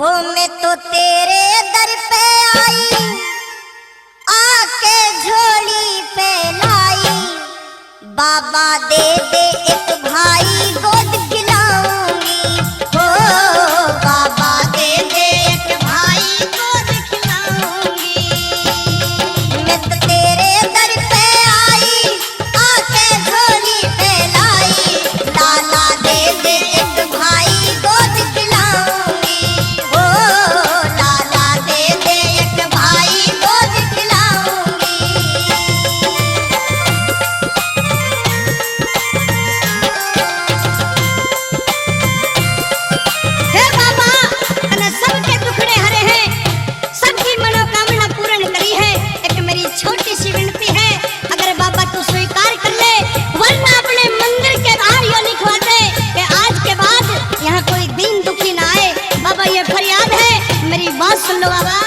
हो मैं तो तेरे दर पे आई, आके झोली फैलाई, बाबा दे दे एक भाई गोद खिलाऊंगी, हो बाबा दे दे एक भाई गोद खिलाऊंगी। मैं तो तेरे दर पे आई, आके झोली फैलाई, लाला दे दे एक भाई गोद खिलाऊंगी, हो लाला दे दे एक भाई गोद खिलाऊंगी। हे बाबा तने सबके दुखड़े हरे हैं, सबकी मनोकामना पूर्ण करी है। एक मेरी छोटी सी विनती है, अगर बाबा तू स्वीकार कर ले, वरना अपने मंदिर के बाहर यो लिखवा दे कि आज के बाद यहाँ कोई दीन दुखी ना आए। बाबा ये फरियाद है, मेरी बात सुन लो बाबा।